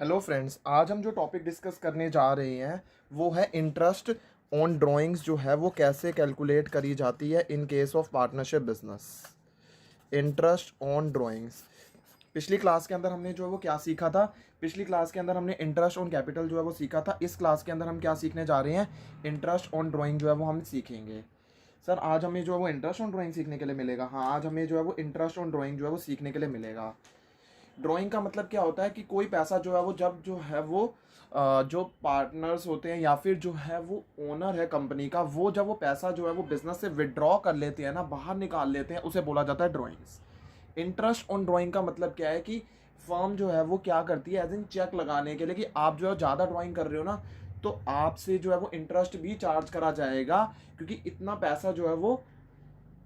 Hello friends, आज हम जो टॉपिक डिस्कस करने जा रहे हैं वो है इंटरेस्ट ऑन ड्राइंग्स जो है वो कैसे कैलकुलेट करी जाती है in case of partnership business. Interest on drawings, पिछली क्लास के अंदर हमने जो है वो क्या सीखा था। पिछली क्लास के अंदर हमने इंटरेस्ट ऑन कैपिटल जो है वो सीखा था। इस क्लास के अंदर हम क्या सीखने जा रहे हैं, इंटरेस्ट ऑन ड्राइंग जो है वो हम सीखेंगे। सर आज हमें जो है वो इंटरेस्ट ऑन ड्राइंग सीखने के लिए मिलेगा। हाँ, आज हमें जो है वो इंटरेस्ट ऑन ड्राइंग जो है वो सीखने के लिए मिलेगा। ड्राइंग का मतलब क्या होता है कि कोई पैसा जो है वो जब जो है वो जो पार्टनर्स होते हैं या फिर जो है वो ओनर है कंपनी का, वो जब वो पैसा जो है वो बिजनेस से विड्रॉ कर लेते हैं ना, बाहर निकाल लेते हैं, उसे बोला जाता है ड्राइंग्स। इंटरेस्ट ऑन ड्राइंग का मतलब क्या है कि फर्म जो है वो क्या करती है, एज इन चेक लगाने के लिए कि आप जो है ज़्यादा ड्राइंग कर रहे हो ना, तो आपसे जो है वो इंटरेस्ट भी चार्ज करा जाएगा, क्योंकि इतना पैसा जो है वो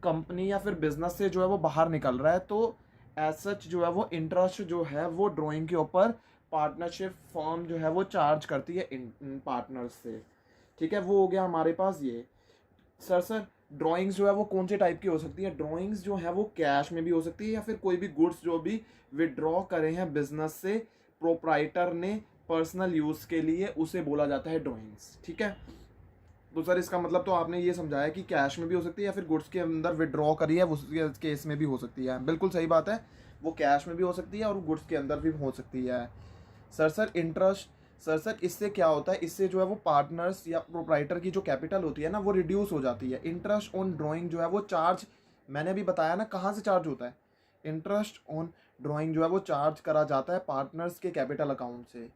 कंपनी या फिर बिजनेस से जो है वो बाहर निकल रहा है। तो एज सच जो है वो इंटरेस्ट जो है वो ड्राइंग के ऊपर पार्टनरशिप फर्म जो है वो चार्ज करती है इन पार्टनर्स से। ठीक है, वो हो गया हमारे पास ये। सर ड्राइंग्स जो है वो कौन से टाइप की हो सकती है? ड्राइंग्स जो है वो कैश में भी हो सकती है या फिर कोई भी गुड्स जो भी विड्रॉ करे हैं बिजनेस से प्रोप्राइटर ने पर्सनल यूज के लिए, उसे बोला जाता है ड्राइंग्स। ठीक है, तो सर इसका मतलब तो आपने ये समझाया कि कैश में भी हो सकती है या फिर गुड्स के अंदर विड्रॉ करी है उस केस में भी हो सकती है। बिल्कुल सही बात है, वो कैश में भी हो सकती है और गुड्स के अंदर भी हो सकती है। सर इंटरेस्ट, सर इससे क्या होता है, इससे जो है वो पार्टनर्स या प्रोप्राइटर की जो कैपिटल होती है ना वो रिड्यूस हो जाती है। इंटरेस्ट ऑन ड्राइंग जो है वो चार्ज, मैंने अभी बताया ना कहाँ से चार्ज होता है। इंटरेस्ट ऑन ड्राइंग जो है वो चार्ज करा जाता है पार्टनर्स के कैपिटल अकाउंट से।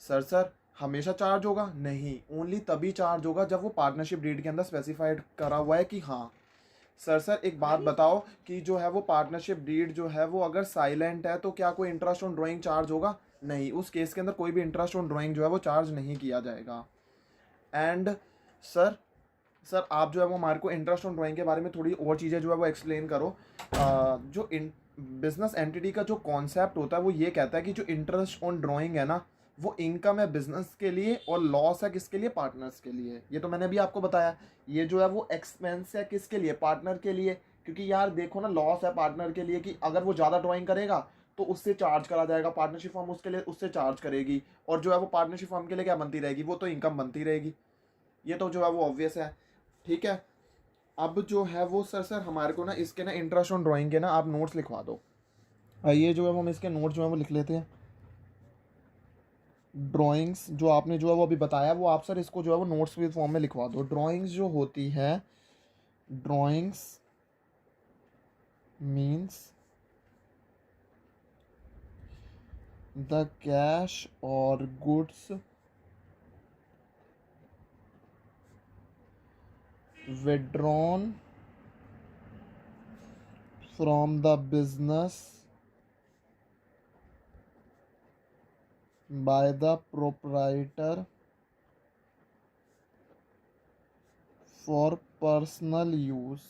सर हमेशा चार्ज होगा? नहीं, ओनली तभी चार्ज होगा जब वो पार्टनरशिप डीड के अंदर स्पेसिफाइड करा हुआ है कि हाँ। सर एक बात बताओ कि जो है वो पार्टनरशिप डीड जो है वो अगर साइलेंट है तो क्या कोई इंटरेस्ट ऑन ड्राइंग चार्ज होगा? नहीं, उस केस के अंदर कोई भी इंटरेस्ट ऑन ड्राइंग जो है वो चार्ज नहीं किया जाएगा। एंड सर सर आप जो है वो हमारे को इंटरेस्ट ऑन ड्राइंग के बारे में थोड़ी और चीज़ें जो है वो एक्सप्लेन करो। जो बिजनेस एंटिटी का जो कॉन्सेप्ट होता है वो ये कहता है कि जो इंटरेस्ट ऑन ड्राइंग है ना, वो इनकम है बिजनेस के लिए और लॉस है किसके लिए? पार्टनर्स के लिए। ये तो मैंने अभी आपको बताया। ये जो है वो एक्सपेंस है किसके लिए? पार्टनर के लिए। क्योंकि यार देखो ना, लॉस है पार्टनर के लिए कि अगर वो ज़्यादा ड्राइंग करेगा तो उससे चार्ज करा जाएगा, पार्टनरशिप फर्म उसके लिए उससे चार्ज करेगी, और जो है वो पार्टनरशिप फर्म के लिए क्या बनती रहेगी? वो तो इनकम बनती रहेगी। ये तो जो है वो ऑब्वियस है। ठीक है, अब जो है वो सर हमारे को ना इसके ना इंटरेस्ट ऑन ड्राइंग के ना आप नोट्स लिखवा दो। ये जो है हम इसके नोट्स जो है वो लिख लेते हैं। ड्राइंग्स जो आपने जो है वो अभी बताया, वो आप सर इसको जो है वो नोट्स के फॉर्म में लिखवा दो। ड्राइंग्स जो होती है, ड्राइंग्स मीन्स द कैश और goods withdrawn from the business by the proprietor for personal use.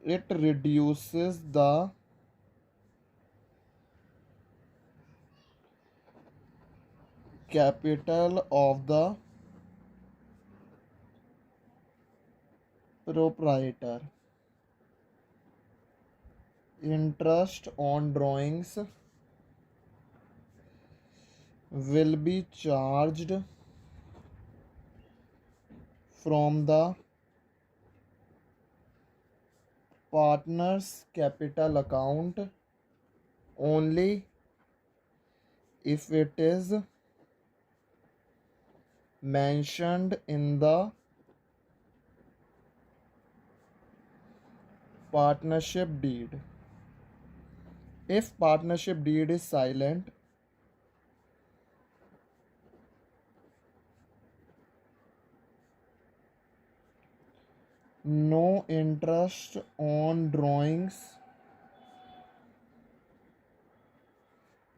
It reduces the capital of the proprietor. Interest on drawings will be charged from the partner's capital account only if it is mentioned in the partnership deed. If partnership deed is silent, no interest on drawings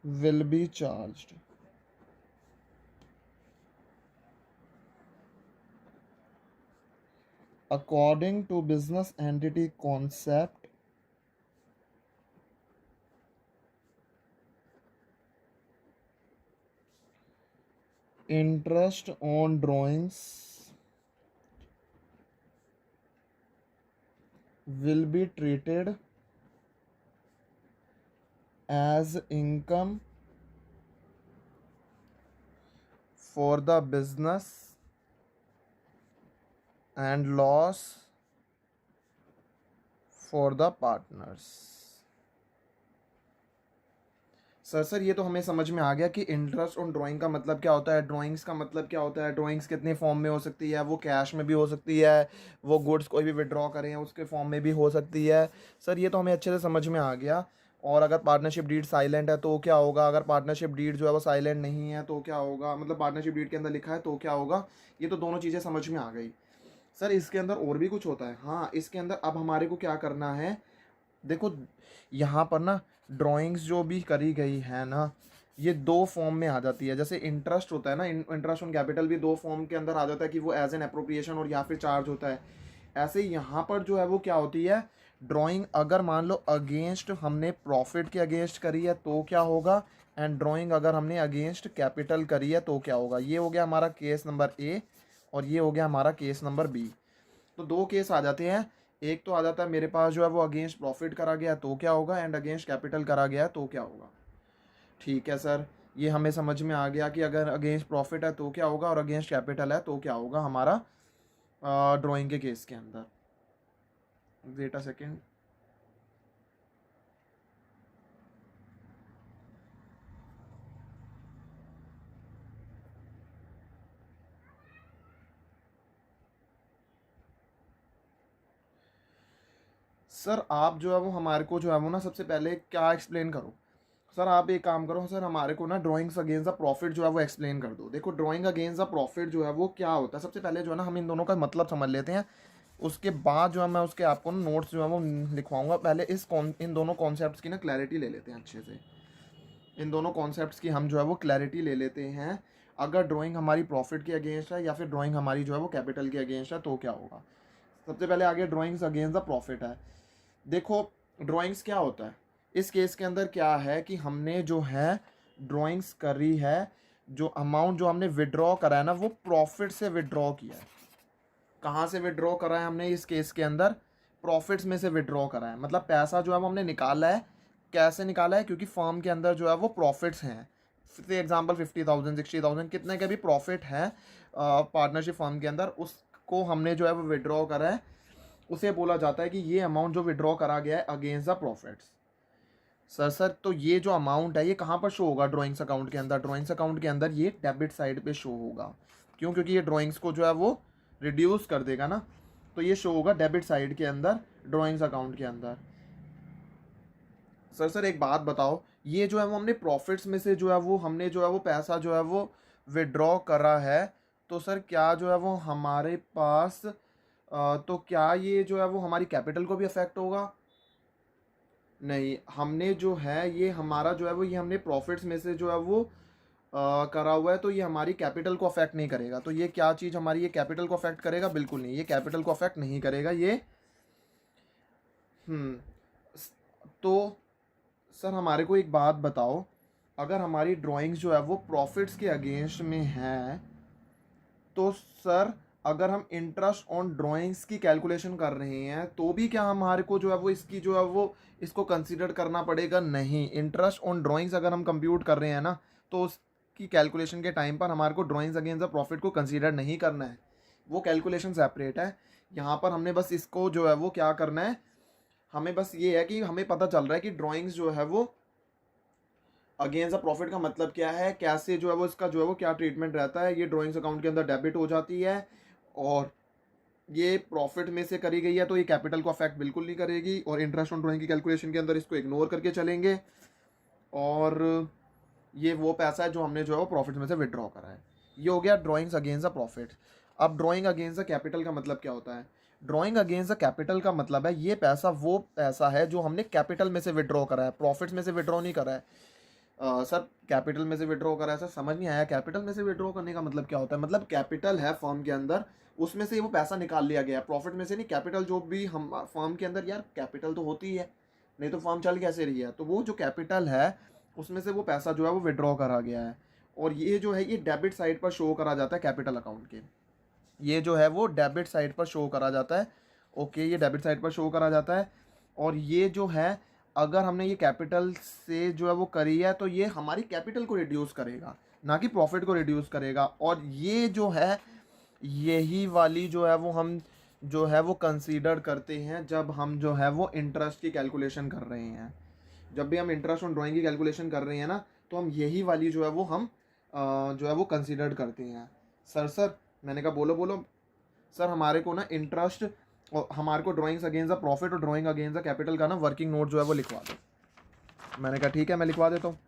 will be charged. According to business entity concept, interest on drawings will be treated as income for the business and loss for the partners. Sir ये तो हमें समझ में आ गया कि interest on drawing का मतलब क्या होता है, ड्राइंग्स का मतलब क्या होता है, ड्राइंग्स कितने फॉर्म में हो सकती है, वो कैश में भी हो सकती है, वो गुड्स कोई भी विड्रॉ करें उसके फॉर्म में भी हो सकती है। सर ये तो हमें अच्छे से समझ में आ गया। और अगर पार्टनरशिप डीड साइलेंट है तो क्या होगा, अगर पार्टनरशिप डीड जो है वो साइलेंट नहीं है तो क्या होगा, मतलब पार्टनरशिप डीड के अंदर लिखा है तो क्या होगा। ये तो दोनों चीज़ें समझ में आ गई। सर इसके अंदर और भी कुछ होता है। हाँ, इसके अंदर अब हमारे को क्या करना है, देखो यहाँ पर ना ड्राइंग्स जो भी करी गई है ना, ये दो फॉर्म में आ जाती है। जैसे इंटरेस्ट होता है ना, इंटरेस्ट ऑन कैपिटल भी दो फॉर्म के अंदर आ जाता है कि वो एज एन अप्रोप्रिएशन और या फिर चार्ज होता है। ऐसे यहाँ पर जो है वो क्या होती है, ड्राइंग अगर मान लो अगेंस्ट हमने प्रॉफिट के अगेंस्ट करी है तो क्या होगा, एंड ड्राइंग अगर हमने अगेंस्ट कैपिटल करी है तो क्या होगा। ये हो गया हमारा केस नंबर ए और ये हो गया हमारा केस नंबर बी। तो दो केस आ जाते हैं। एक तो आ जाता है मेरे पास जो है वो अगेंस्ट प्रॉफिट करा गया तो क्या होगा, एंड अगेंस्ट कैपिटल करा गया तो क्या होगा। ठीक है सर, ये हमें समझ में आ गया कि अगर अगेंस्ट प्रॉफिट है तो क्या होगा और अगेंस्ट कैपिटल है तो क्या होगा हमारा ड्राइंग के केस के अंदर। Wait a second. सर आप जो है वो हमारे को जो है वो ना सबसे पहले क्या एक्सप्लेन करो। सर आप एक काम करो, सर हमारे को ना ड्राइंग्स अगेंस्ट द प्रॉफिट जो है वो एक्सप्लेन कर दो। देखो ड्राइंग अगेंस्ट द प्रॉफिट जो है वो क्या होता है, सबसे पहले जो है ना हम इन दोनों का मतलब समझ लेते हैं। उसके बाद जो है मैं उसके आपको नोट्स जो है वो लिखवाऊंगा। पहले इन दोनों कॉन्सेप्ट्स की ना क्लैरिटी ले लेते हैं अच्छे से। इन दोनों कॉन्सेप्ट्स की हम जो है वो क्लैरिटी ले लेते हैं। अगर ड्राइंग हमारी प्रॉफिट के अगेंस्ट है या फिर ड्राइंग हमारी जो है वो कैपिटल के अगेंस्ट है तो क्या होगा। सबसे पहले आगे ड्राइंग्स अगेंस्ट द प्रॉफिट है। देखो ड्राइंग्स क्या होता है, इस केस के अंदर क्या है कि हमने जो है ड्राइंग्स करी है, जो अमाउंट जो हमने विड्रॉ करा है ना वो प्रॉफिट से विड्रॉ किया है। कहाँ से विड्रॉ करा है हमने इस केस के अंदर, प्रॉफिट्स में से विड्रॉ करा है। मतलब पैसा जो है वो हमने निकाला है। कैसे निकाला है, क्योंकि फर्म के अंदर जो है वो प्रॉफिट्स हैं। फॉर एग्जांपल 50,000 60,000 कितने के भी प्रॉफिट है पार्टनरशिप फर्म के अंदर, उसको हमने जो है वो विड्रॉ करा है। उसे बोला जाता है कि ये अमाउंट जो विड्रॉ करा गया है अगेंस्ट द प्रॉफिट्स। सर तो ये जो अमाउंट है ये कहाँ पर शो होगा ड्राइंग्स अकाउंट के अंदर, ड्राइंग्स अकाउंट के अंदर ये डेबिट साइड पे शो होगा। क्यों, क्योंकि ये ड्राइंग्स को जो है वो रिड्यूस कर देगा ना, तो ये शो होगा डेबिट साइड के अंदर ड्राइंग्स अकाउंट के अंदर। सर एक बात बताओ, ये जो है वो हमने प्रॉफिट्स में से जो है वो हमने जो है वो पैसा जो है वो विड्रॉ करा है, तो सर क्या जो है वो हमारे पास तो क्या ये जो है वो हमारी कैपिटल को भी अफेक्ट होगा। नहीं, हमने जो है ये हमारा जो है वो ये हमने प्रॉफिट्स में से जो है वो करा हुआ है, तो ये हमारी कैपिटल को अफेक्ट नहीं करेगा। तो ये क्या चीज़ हमारी ये कैपिटल को अफेक्ट करेगा, बिल्कुल नहीं, ये कैपिटल को अफेक्ट नहीं करेगा ये। तो सर हमारे को एक बात बताओ, अगर हमारी ड्राइंग्स जो है वो प्रॉफिट्स के अगेंस्ट में है तो सर अगर हम इंटरेस्ट ऑन ड्राइंग्स की कैलकुलेशन कर रहे हैं तो भी क्या हमारे को जो है वो इसकी जो है वो इसको कंसीडर करना पड़ेगा। नहीं, इंटरेस्ट ऑन ड्राइंग्स अगर हम कंप्यूट कर रहे हैं ना तो उसकी कैलकुलेशन के टाइम पर हमारे को ड्राइंग्स अगेंस्ट द प्रॉफिट को कंसीडर नहीं करना है, वो कैलकुलेशन सेपरेट है। यहाँ पर हमने बस इसको जो है वो क्या करना है, हमें बस ये है कि हमें पता चल रहा है कि ड्राइंग्स जो है वो अगेंस्ट द प्रॉफिट का मतलब क्या है, कैसे जो है वो इसका जो है वो क्या ट्रीटमेंट रहता है। ये ड्राइंग्स अकाउंट के अंदर डेबिट हो जाती है और ये प्रॉफिट में से करी गई है तो ये कैपिटल को अफेक्ट बिल्कुल नहीं करेगी, और इंटरेस्ट ऑन ड्राइंग की कैलकुलेशन के अंदर इसको इग्नोर करके चलेंगे। और ये वो पैसा है जो हमने जो है वो प्रॉफिट में से विड्रॉ करा है। ये हो गया ड्राइंग्स अगेंस्ट द प्रॉफिट। अब ड्राइंग अगेंस्ट द कैपिटल का मतलब क्या होता है, ड्राइंग अगेंस्ट द कैपिटल का मतलब है ये पैसा वो पैसा है जो हमने कैपिटल में से विड्रॉ करा है, प्रॉफिट्स में से विड्रॉ नहीं करा है। सर कैपिटल में से विड्रॉ करा है, सर समझ नहीं आया, कैपिटल में से विड्रॉ करने का मतलब क्या होता है। मतलब कैपिटल है फर्म के अंदर, उसमें से वो पैसा निकाल लिया गया, प्रॉफिट में से नहीं। कैपिटल जो भी हम फर्म के अंदर, यार कैपिटल तो होती है, नहीं तो फर्म चल कैसे रही है। तो वो जो कैपिटल है उसमें से वो पैसा जो है वो विड्रॉ करा गया है, और ये जो है ये डेबिट साइड पर शो करा जाता है कैपिटल अकाउंट के। ये जो है वो डेबिट साइड पर शो करा जाता है। ओके, ये डेबिट साइड पर शो करा जाता है। और ये जो है अगर हमने ये कैपिटल से जो है वो करी है तो ये हमारी कैपिटल को रिड्यूस करेगा, ना कि प्रॉफिट को रिड्यूस करेगा। और ये जो है, यही वाली जो है वो हम जो है वो कंसीडर करते हैं जब हम जो है वो इंटरेस्ट की कैलकुलेशन कर रहे हैं। जब भी हम इंटरेस्ट ऑन ड्राइंग की कैलकुलेशन कर रहे हैं ना, तो हम यही वाली जो है वो हम जो है वो कंसीडर करते हैं। सर मैंने कहा बोलो बोलो। सर हमारे को ना इंटरेस्ट और हमारे को ड्राइंग्स अगेंस्ट द प्रॉफिट और ड्राइंग अगेंस्ट द कैपिटल का ना वर्किंग नोट जो है वो लिखवा दो। मैंने कहा ठीक है, मैं लिखवा देता हूँ।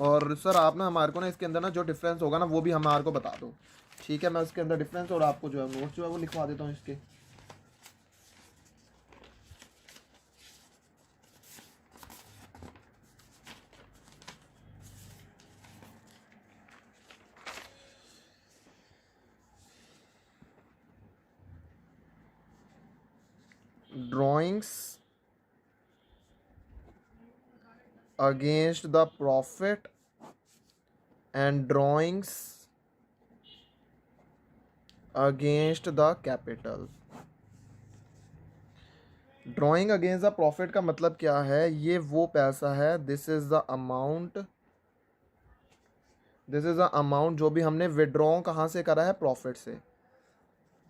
और सर आप ना हमारे को ना इसके अंदर ना जो डिफरेंस होगा ना वो भी हमारे को बता दो। ठीक है, मैं उसके अंदर डिफरेंस और आपको जो है नोट्स जो है वो लिखवा देता हूँ इसके। Drawings against the profit and drawings against the capital। Drawing against the profit का मतलब क्या है? ये वो पैसा है, this is the amount, this is the amount जो भी हमने विड्रॉ कहाँ से करा है? प्रॉफिट से।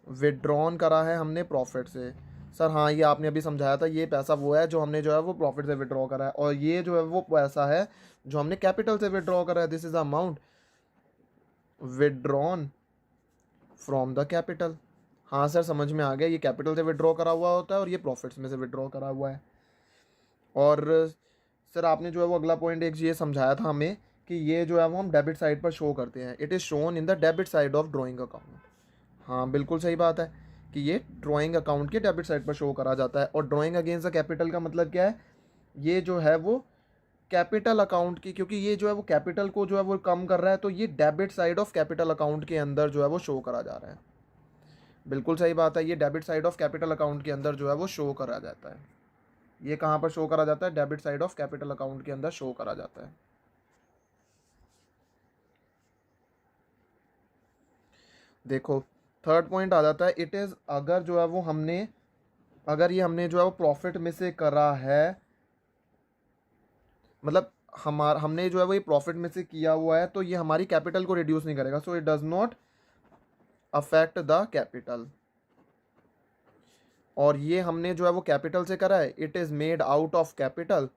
विड्रॉन करा है हमने प्रॉफिट से। सर हाँ, ये आपने अभी समझाया था, ये पैसा वो है जो हमने जो है वो प्रॉफिट से विड्रॉ करा है, और ये जो है वो पैसा है जो हमने कैपिटल से विड्रॉ करा है। This is the amount withdrawn from the capital. हाँ सर समझ में आ गया, ये कैपिटल से विड्रॉ करा हुआ होता है और ये प्रॉफिट्स में से विड्रॉ करा हुआ है। और सर आपने जो है वो अगला पॉइंट एक ये समझाया था हमें कि ये जो है वो हम डेबिट साइड पर शो करते हैं। It is shown in the debit side of drawing account. हाँ बिल्कुल सही बात है कि ये ड्राइंग अकाउंट के डेबिट साइड पर शो करा जाता है। और ड्राइंग अगेंस्ट द कैपिटल का मतलब क्या है? ये जो है वो कैपिटल अकाउंट की, क्योंकि ये जो है वो कैपिटल को जो है वो कम कर रहा है, तो ये debit side of capital account के अंदर जो है वो शो करा जा रहा है। बिल्कुल सही बात है, ये debit side of capital account के अंदर जो है वो शो करा जाता है। ये कहाँ पर शो करा जाता है? Debit side of capital account के अंदर शो करा जाता है। देखो थर्ड पॉइंट आ जाता है, इट इज़, अगर जो है वो हमने, अगर ये हमने जो है वो प्रॉफिट में से करा है, मतलब हमने जो है वो ये प्रॉफिट में से किया हुआ है, तो ये हमारी कैपिटल को रिड्यूस नहीं करेगा। So it does not affect the capital. और ये हमने जो है वो कैपिटल से करा है, it is made out of capital,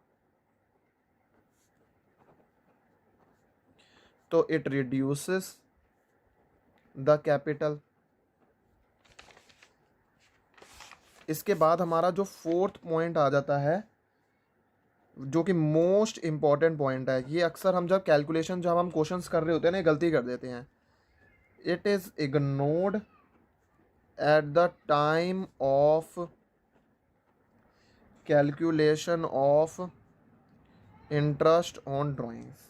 तो इट रिड्यूसेस द कैपिटल। इसके बाद हमारा जो फोर्थ पॉइंट आ जाता है, जो कि मोस्ट इंपॉर्टेंट पॉइंट है, ये अक्सर हम जब कैलकुलेशन, जब हम क्वेश्चंस कर रहे होते हैं ना, गलती कर देते हैं। It is ignored at the time of calculation of interest on drawings.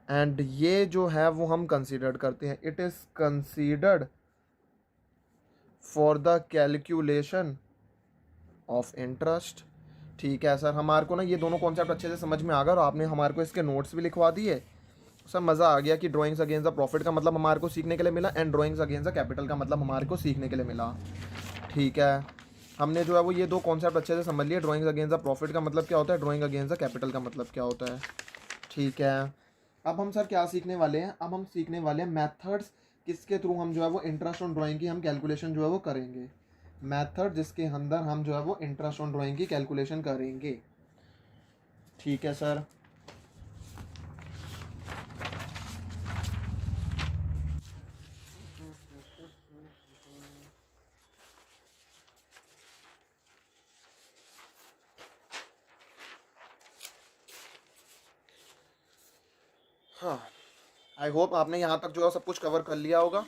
And ये जो है वो हम कंसीडर करते हैं, it is considered for the calculation of interest. ठीक है सर, हमारे को ना ये दोनों कॉन्सेप्ट अच्छे से समझ में आ गए और आपने हमारे को इसके नोट्स भी लिखवा दिए। सर मज़ा आ गया कि ड्राइंग्स अगेंस्ट द प्रॉफिट का मतलब हमारे को सीखने के लिए मिला, and drawings against the capital का मतलब हमारे को सीखने के लिए मिला। ठीक है, हमने जो है वो ये दो कॉन्सेप्ट अच्छे से समझ लिए। ड्राइंग्स अगेंस्ट द प्रॉफिट का मतलब क्या होता है, ड्राइंग अगेंस्ट द कैपिटल का मतलब क्या होता है। ठीक है, अब हम सर क्या सीखने वाले हैं? अब हम सीखने वाले हैं मेथड्स, किसके थ्रू हम जो है वो इंटरेस्ट ऑन ड्राइंग की हम कैलकुलेशन जो है वो करेंगे। मेथड जिसके अंदर हम जो है वो इंटरेस्ट ऑन ड्राइंग की कैलकुलेशन करेंगे। ठीक है सर। हाँ, आई होप आपने यहाँ तक जो है सब कुछ कवर कर लिया होगा।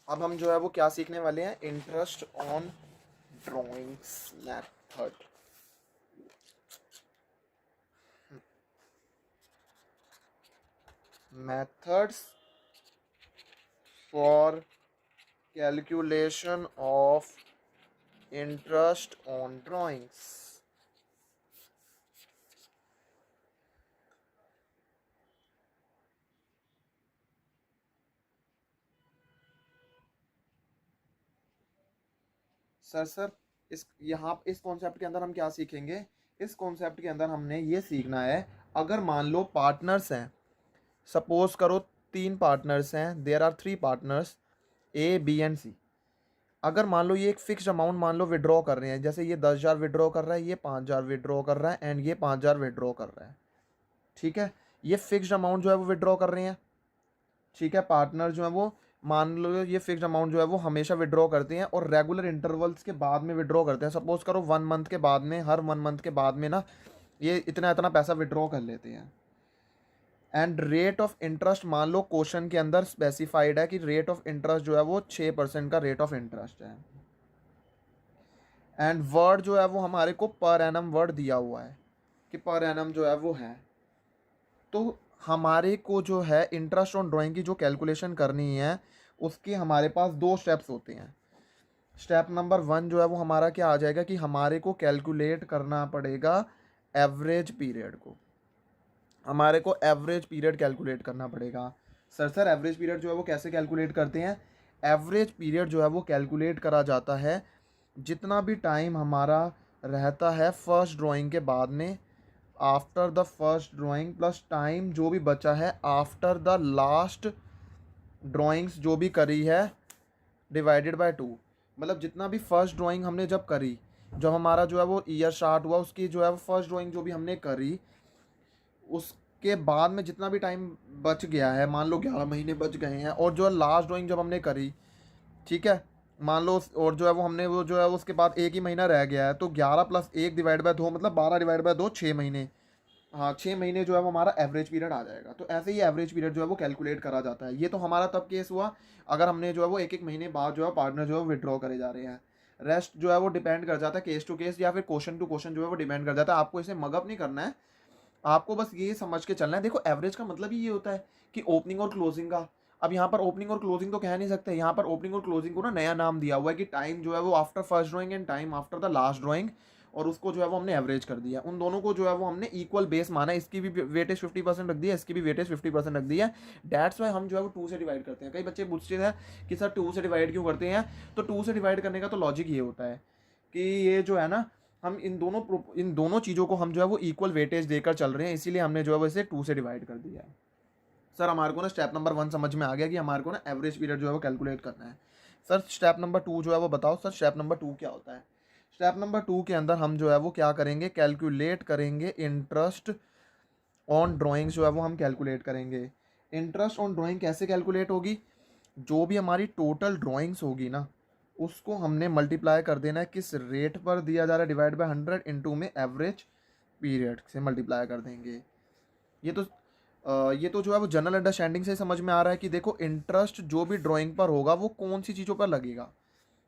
अब हम जो है वो क्या सीखने वाले हैं? Interest on drawings method. Methods for calculation of interest on drawings. Sir इस यहाँ इस कॉन्सेप्ट के अंदर हम क्या सीखेंगे? इस कॉन्सेप्ट के अंदर हमने ये सीखना है, अगर मान लो पार्टनर्स हैं, सपोज करो 3 पार्टनर्स हैं, there are 3 partners A B and C. अगर मान लो ये एक फिक्स्ड अमाउंट मान लो विड्रॉ कर रहे हैं, जैसे ये 10,000 विड्रॉ कर रहा है, ये 5,000 विड्रॉ कर रहा है एंड ये 5,000 विड्रॉ कर रहा है, ठीक है। ये फिक्स्ड अमाउंट जो है वो विड्रॉ कर रहे हैं, ठीक है। पार्टनर जो है वो मान लो ये फिक्स्ड अमाउंट जो है वो हमेशा विड्रॉ करते हैं और रेगुलर इंटरवल्स के बाद में विड्रॉ करते हैं। सपोज करो 1 मंथ के बाद में, हर 1 मंथ के बाद में ना ये इतना इतना पैसा विड्रॉ कर लेते हैं। एंड रेट ऑफ इंटरेस्ट मान लो क्वेश्चन के अंदर स्पेसिफाइड है कि रेट ऑफ इंटरेस्ट जो है वो 6% का रेट ऑफ इंटरेस्ट है। एंड वर्ड जो है वो हमारे को पर एनम वर्ड दिया हुआ है कि पर एनम जो है वो है। तो हमारे को जो है इंटरेस्ट ऑन ड्राइंग की जो कैलकुलेशन करनी है उसके हमारे पास 2 स्टेप्स होते हैं। स्टेप नंबर 1 जो है वो हमारा क्या आ जाएगा कि हमारे को कैलकुलेट करना पड़ेगा एवरेज पीरियड को, हमारे को एवरेज पीरियड कैलकुलेट करना पड़ेगा। सर एवरेज पीरियड जो है वो कैसे कैलकुलेट करते हैं? एवरेज पीरियड जो है वो कैलकुलेट करा जाता है जितना भी टाइम हमारा रहता है फर्स्ट ड्राइंग के बाद में, after the first drawing plus time जो भी बचा है आफ्टर द लास्ट ड्राइंग्स जो भी करी है डिवाइडेड बाय 2। मतलब जितना भी फर्स्ट ड्राइंग हमने जब करी, जब हमारा जो है वो ईयर स्टार्ट हुआ उसकी जो है वो फर्स्ट ड्राइंग जो भी हमने करी उसके बाद में जितना भी टाइम बच गया है, मान लो 11 महीने बच गए हैं, और जो लास्ट ड्राइंग जब हमने करी, ठीक है, मान लो, और जो है वो हमने वो जो है उसके बाद 1 ही महीना रह गया है, तो 11 + 1 डिवाइड बाय 2 मतलब 12 डिवाइड बाय 2 6 महीने। हाँ 6 महीने जो है वो हमारा एवरेज पीरियड आ जाएगा। तो ऐसे ही एवरेज पीरियड जो है वो कैलकुलेट करा जाता है। ये तो हमारा तब केस हुआ अगर हमने जो है वो 1-1 महीने बाद जो है पार्टनर जो है विड्रॉ करे जा रहे हैं। रेस्ट जो है वो डिपेंड कर जाता है केस टू केस या फिर क्वेश्चन टू क्वेश्चन जो है वो डिपेंड कर जाता है। आपको इसे मगअप नहीं करना है, आपको बस ये समझ के चलना है। देखो एवरेज का मतलब ही ये होता है कि ओपनिंग और क्लोजिंग का। अब यहाँ पर ओपनिंग और क्लोजिंग तो कह नहीं सकते, यहाँ पर ओपनिंग और क्लोजिंग को ना नया नाम दिया हुआ है कि टाइम जो है वो after first drawing and time after the last drawing, और उसको जो है वो हमने एवरेज कर दिया। उन दोनों को जो है वो हमने इक्वल बेस माना, इसकी भी वेटेज 50% रख दिया, इसकी भी वेटेज 50% रख दिया। डैट्स वाई हम जो है वो 2 से डिवाइड करते हैं। कई बच्चे पूछते हैं कि सर 2 से डिवाइड क्यों करते हैं? तो 2 से डिवाइड करने का तो लॉजिक ये होता है कि ये जो है ना, हम इन दोनों चीज़ों को हम जो है वो इक्वल वेटेज देकर चल रहे हैं, इसीलिए हमने जो है वो इसे 2 से डिवाइड कर दिया है। सर हमारे को ना स्टेप नंबर 1 समझ में आ गया कि हमारे को ना एवरेज पीरियड जो है वो कैलकुलेट करना है। सर स्टेप नंबर 2 जो है वो बताओ सर, स्टेप नंबर 2 क्या होता है? स्टेप नंबर 2 के अंदर हम जो है वो क्या करेंगे, कैलकुलेट करेंगे इंटरेस्ट ऑन ड्राइंग्स जो है वो हम कैलकुलेट करेंगे। इंटरेस्ट ऑन ड्राइंग कैसे कैलकुलेट होगी? जो भी हमारी टोटल ड्राइंग्स होगी ना उसको हमने मल्टीप्लाई कर देना है, किस रेट पर दिया जा रहा है, डिवाइड बाय 100 इंटू में एवरेज पीरियड से मल्टीप्लाई कर देंगे। ये तो जो है वो जनरल अंडरस्टैंडिंग से समझ में आ रहा है कि देखो इंटरेस्ट जो भी ड्राइंग पर होगा वो कौन सी चीज़ों पर लगेगा।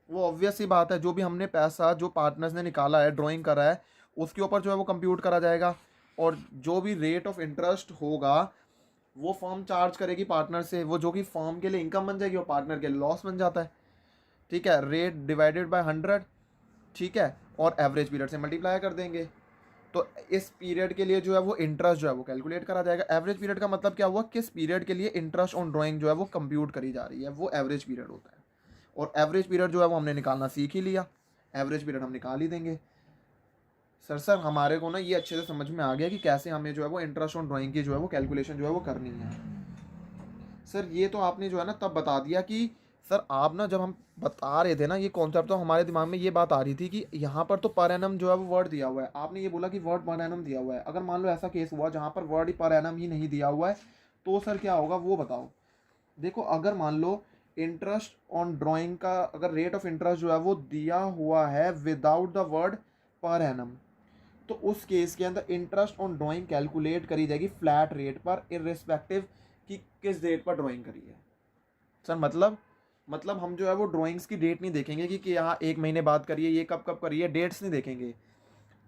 वो ऑब्वियस सी बात है, जो भी हमने पैसा जो पार्टनर्स ने निकाला है, ड्राइंग करा है, उसके ऊपर जो है वो कंप्यूट करा जाएगा। और जो भी रेट ऑफ इंटरेस्ट होगा वो फर्म चार्ज करेगी पार्टनर से, वो जो कि फर्म के लिए इनकम बन जाएगी और पार्टनर के लिए लॉस बन जाता है। ठीक है, रेट डिवाइडेड बाय 100, ठीक है, और एवरेज पीरियड से मल्टीप्लाई कर देंगे। तो इस पीरियड के लिए जो है वो इंटरेस्ट जो है वो कैलकुलेट करा जाएगा। एवरेज पीरियड का मतलब क्या हुआ, किस पीरियड के लिए इंटरेस्ट ऑन ड्राइंग जो है वो कंप्यूट करी जा रही है, वो एवरेज पीरियड होता है। और एवरेज पीरियड जो है वो हमने निकालना सीख ही लिया, एवरेज पीरियड हम निकाल ही देंगे। सर हमारे को ना ये अच्छे से समझ में आ गया कि कैसे हमें जो है वो इंटरेस्ट ऑन ड्राइंग की जो है वो कैलकुलेशन जो है वो करनी है। सर ये तो आपने जो है ना तब बता दिया कि सर आप ना जब हम बता रहे थे ना ये कॉन्सेप्ट, तो हमारे दिमाग में ये बात आ रही थी कि यहाँ पर तो पर एनम जो है वो वर्ड दिया हुआ है, आपने ये बोला कि वर्ड पर एनम दिया हुआ है। अगर मान लो ऐसा केस हुआ जहाँ पर वर्ड पर एनम ही नहीं दिया हुआ है तो सर क्या होगा वो बताओ। देखो अगर मान लो इंटरेस्ट ऑन ड्राइंग का अगर रेट ऑफ इंटरेस्ट जो है वो दिया हुआ है without the word per annum, तो उस केस के अंदर इंटरेस्ट ऑन ड्राइंग कैलकुलेट करी जाएगी फ्लैट रेट पर, इर्रिस्पेक्टिव कि किस डेट पर ड्राइंग करी है। सर मतलब हम जो है वो ड्राइंग्स की डेट नहीं देखेंगे कि यहाँ 1 महीने बाद करिए, ये कब कब करिए, डेट्स नहीं देखेंगे।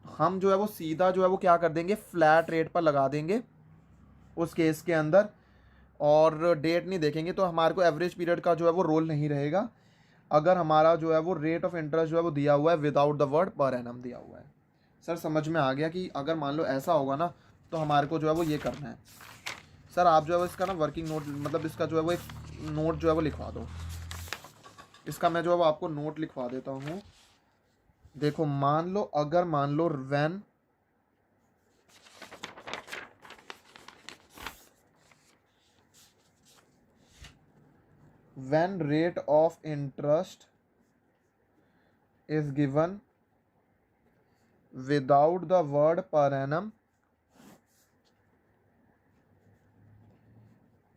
हम जो है वो सीधा जो है वो क्या कर देंगे, फ्लैट रेट पर लगा देंगे उस केस के अंदर, और डेट नहीं देखेंगे। तो हमारे को एवरेज पीरियड का जो है वो रोल नहीं रहेगा अगर हमारा जो है वो रेट ऑफ इंटरेस्ट जो है वो दिया हुआ है without the word per annum दिया हुआ है। सर समझ में आ गया कि अगर मान लो ऐसा होगा ना तो हमारे को जो है वो ये करना है। सर आप जो है वो इसका ना वर्किंग नोट, मतलब इसका जो है वो एक नोट जो है वो लिखवा दो। इसका मैं जो है वो आपको नोट लिखवा देता हूँ। देखो मान लो when when rate of interest is given without the word per annum,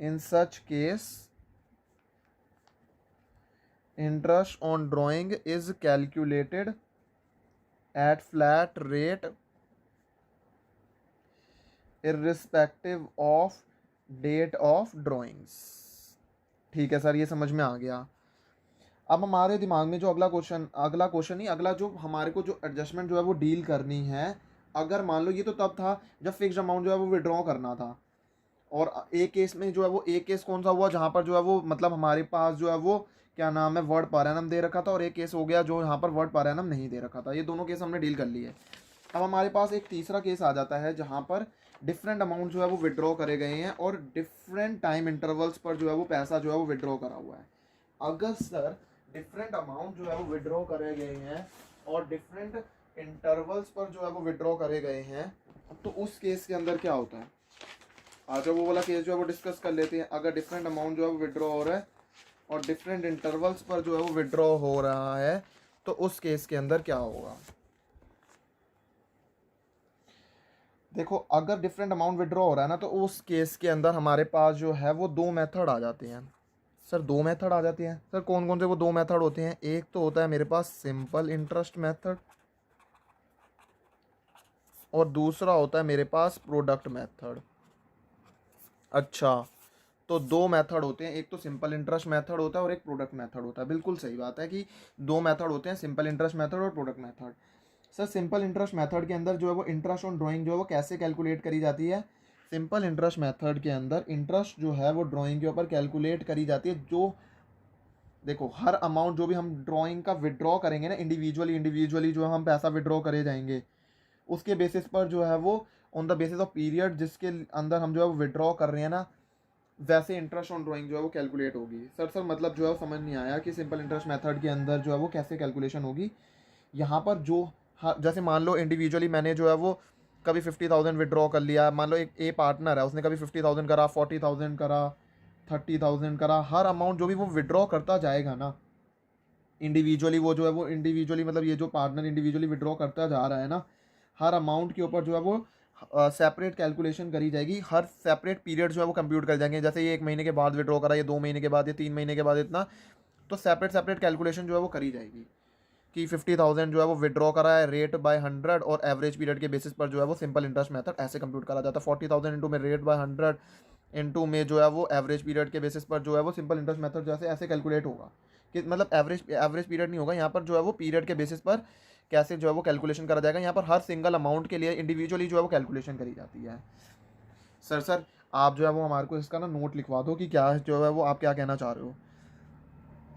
in such case interest on drawing is calculated at flat rate irrespective of date of drawings। ठीक है सर, ये समझ में आ गया। अब हमारे दिमाग में जो अगला क्वेश्चन नहीं, अगला जो हमारे को जो एडजस्टमेंट जो है वो डील करनी है, अगर मान लो ये तो तब था जब फिक्स्ड अमाउंट जो है वो विड्रॉ करना था, और एक केस में जो है वो, एक केस कौन सा हुआ जहाँ पर जो है वो मतलब हमारे पास जो है वो क्या नाम है वर्ड पर एनम दे रखा था, और एक केस हो गया जो यहाँ पर वर्ड पर एनम नहीं दे रखा था। ये दोनों केस हमने डील कर लिए। अब हमारे पास एक तीसरा केस आ जाता है जहाँ पर डिफरेंट अमाउंट जो है वो विड्रॉ करे गए हैं और डिफरेंट टाइम इंटरवल्स पर जो है वो पैसा जो है वो विड्रॉ करा हुआ है। अगर सर डिफरेंट अमाउंट जो है वो विड्रॉ करे गए हैं और डिफरेंट इंटरवल्स पर जो है वो विड्रॉ करे गए हैं, तो उस केस के अंदर क्या होता है, आज वो वाला केस जो है वो डिस्कस कर लेते हैं। अगर डिफरेंट अमाउंट जो है वो विड्रॉ हो रहा है और डिफरेंट इंटरवल्स पर जो है वो विड्रॉ हो रहा है, तो उस केस के अंदर क्या होगा। देखो, अगर डिफरेंट अमाउंट विड्रॉ हो रहा है ना, तो उस केस के अंदर हमारे पास जो है वो दो मेथड आ जाते हैं। सर दो मेथड आ जाते हैं, सर कौन कौन से वो दो मेथड होते हैं। एक तो होता है मेरे पास सिंपल इंटरेस्ट मेथड, और दूसरा होता है मेरे पास प्रोडक्ट मेथड। अच्छा, तो दो मेथड होते हैं, एक तो सिंपल इंटरेस्ट मेथड होता है और एक प्रोडक्ट मेथड होता है। बिल्कुल सही बात है कि दो मेथड होते हैं, सिंपल इंटरेस्ट मेथड और product method. Sir simple interest method के अंदर जो है वो इंटरेस्ट ऑन ड्राइंग जो है वो कैसे कैलकुलेट करी जाती है। सिंपल इंटरेस्ट मेथड के अंदर इंटरेस्ट जो है वो ड्राइंग के ऊपर कैलकुलेट करी जाती है। जो देखो, हर अमाउंट जो भी हम ड्राइंग का विड्रॉ करेंगे ना, इंडिविजुअली जो हम पैसा विड्रॉ करे जाएंगे, उसके बेसिस पर जो है वो on the basis of period जिसके अंदर हम जो है वो विड्रॉ कर रहे हैं ना, वैसे इंटरेस्ट ऑन ड्राइंग जो है वो कैलकुलेट होगी। सर मतलब जो है वो समझ नहीं आया कि सिंपल इंटरेस्ट मेथड के अंदर जो है वो कैसे कैलकुलेशन होगी। यहाँ पर जो जैसे मान लो इंडिविजुअली मैंने जो है वो कभी 50,000 विड्रॉ कर लिया, मान लो एक ए पार्टनर है, उसने कभी 50,000 करा, 40,000 करा, 30,000 करा। हर अमाउंट जो भी वो विड्रॉ करता जाएगा ना इंडिविजुअली, वो जो है वो इंडिविजुअली मतलब ये जो पार्टनर इंडिविजुअली विड्रॉ करता जा रहा है ना, हर अमाउंट के ऊपर जो है वो सेपरेट कैलकुलेशन करी जाएगी। हर सेपरेट पीरियड जो है वो कंप्यूट कर जाएंगे। जैसे ये 1 महीने के बाद विड्रॉ करा, ये 2 महीने के बाद, ये 3 महीने के बाद इतना, तो सेपरेट कैलकुलेशन जो है वो करी जाएगी कि 50,000 जो है वो विड्रॉ करा है रेट बाय 100 और एवरेज पीरियड के बेसिस पर जो है वो सिंपल इंटरेस्ट मेथड ऐसे कंप्यूट करा जाता है। 40,000 इंटू में रेट बाय 100 इंटू में जो है वो एवरेज पीरियड के बेसिस पर जो है वो सिंपल इंटरेस्ट मेथड जैसे ऐसे कैलकुलेट होगा कि मतलब एवरेज पीरियड नहीं होगा यहाँ पर, जो है वो पीरियड के बेसिस पर कैसे जो है वो कैलकुलेशन करा जाएगा। यहाँ पर हर सिंगल अमाउंट के लिए इंडिविजुअली जो है वो कैलकुलेशन करी जाती है। सर आप जो है वो हमारे को इसका ना नोट लिखवा दो कि क्या जो है वो आप क्या कहना चाह रहे हो,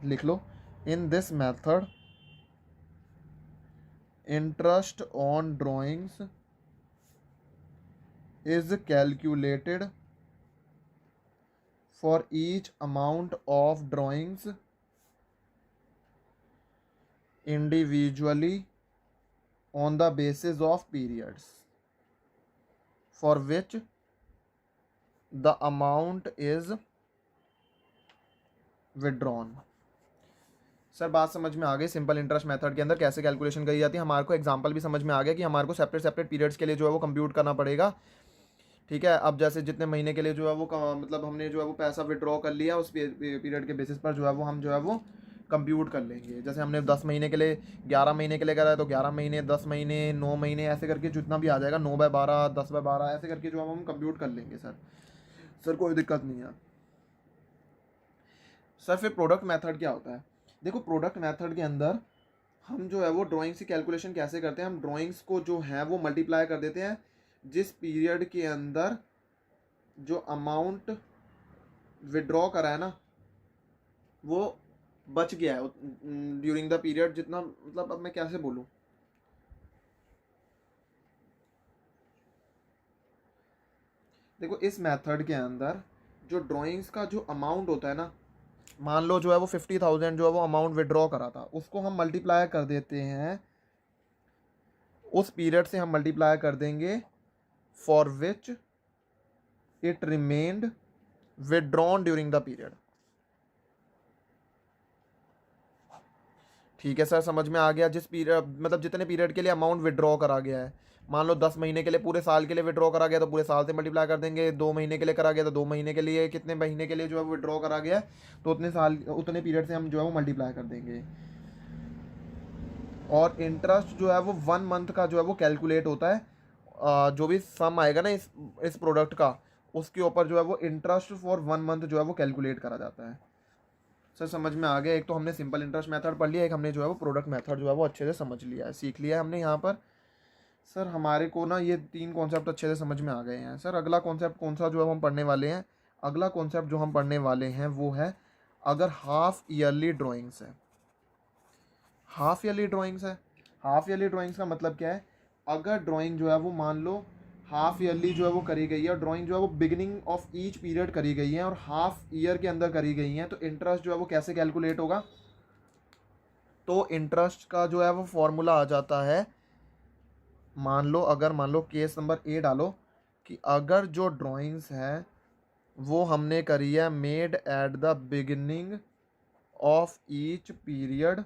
लिख लो। In this method interest on drawings is calculated for each amount of drawings individually on the basis of periods for which the amount is withdrawn। Sir बात समझ में आ गई, सिंपल इंटरेस्ट मेथड के अंदर कैसे कैलकुलेशन करी जाती है। हमारे को एग्जांपल भी समझ में आ गया कि हमारे को सेपरेट पीरियड्स के लिए जो है वो कंप्यूट करना पड़ेगा। ठीक है, अब जैसे जितने महीने के लिए जो है वो मतलब हमने जो है वो पैसा विड्रॉ कर लिया, उस पीरियड के बेसिस पर जो है वो हम जो है वो कंप्यूट कर लेंगे। जैसे हमने 10 महीने के लिए 11 महीने के लिए करा है, तो 11 महीने, 10 महीने, 9 महीने, ऐसे करके जितना भी आ जाएगा, 9/12, 10/12 ऐसे करके जो हम कंप्यूट कर लेंगे। सर कोई दिक्कत नहीं है। सर फिर प्रोडक्ट मेथड क्या होता है। देखो, प्रोडक्ट मेथड के अंदर हम जो है वो ड्राइंग्स की कैलकुलेशन कैसे करते हैं। हम ड्राइंग्स को जो है वो मल्टीप्लाई कर देते हैं जिस पीरियड के अंदर जो अमाउंट विड्रॉ करा है ना वो बच गया है ड्यूरिंग द पीरियड, जितना मतलब अब मैं कैसे बोलूँ। देखो, इस मेथड के अंदर जो ड्राइंग्स का जो अमाउंट होता है ना, मान लो जो है वो 50,000 जो है वो अमाउंट विड्रॉ करा था, उसको हम मल्टीप्लाई कर देते हैं, उस पीरियड से हम मल्टीप्लाई कर देंगे for which it remained withdrawn during the period. ठीक है सर, समझ में आ गया। जिस पीरियड मतलब जितने पीरियड के लिए अमाउंट विड्रॉ करा गया है, मान लो 10 महीने के लिए पूरे साल के लिए विड्रॉ करा गया तो पूरे साल से मल्टीप्लाई कर देंगे, 2 महीने के लिए करा गया तो 2 महीने के लिए, कितने महीने के लिए जो है वो विड्रॉ करा गया है तो उतने साल उतने पीरियड से हम जो है वो मल्टीप्लाई कर देंगे। और इंटरेस्ट जो है वो 1 मंथ का जो है वो कैलकुलेट होता है। जो भी सम आएगा ना इस प्रोडक्ट का, उसके ऊपर जो है वो इंटरेस्ट फॉर 1 मंथ जो है वो कैलकुलेट करा जाता है। सर समझ में आ गया। एक तो हमने सिंपल इंटरेस्ट मेथड पढ़ लिया, एक हमने जो है वो प्रोडक्ट मेथड जो है वो अच्छे से समझ लिया है, सीख लिया है हमने यहाँ पर। सर हमारे को ना ये 3 कॉन्सेप्ट अच्छे से समझ में आ गए हैं। सर अगला कॉन्सेप्ट कौन सा जो है हम पढ़ने वाले हैं? अगला कॉन्सेप्ट जो हम पढ़ने वाले हैं वो है, अगर हाफ ईयरली ड्राइंग्स है। हाफ ईयरली ड्राइंग्स है, हाफ ईयरली ड्राइंग्स का मतलब क्या है? अगर ड्राइंग जो है वो मान लो हाफ ईयरली जो है वो करी गई है, और ड्राइंग जो है वो बिगिनिंग ऑफ ईच पीरियड करी गई है और हाफ ईयर के अंदर करी गई है, तो इंटरेस्ट जो है वो कैसे कैलकुलेट होगा? तो इंटरेस्ट का जो है वो फॉर्मूला आ जाता है, मान लो केस नंबर ए डालो कि अगर जो ड्राइंग्स है वो हमने करी है made at the beginning of each period,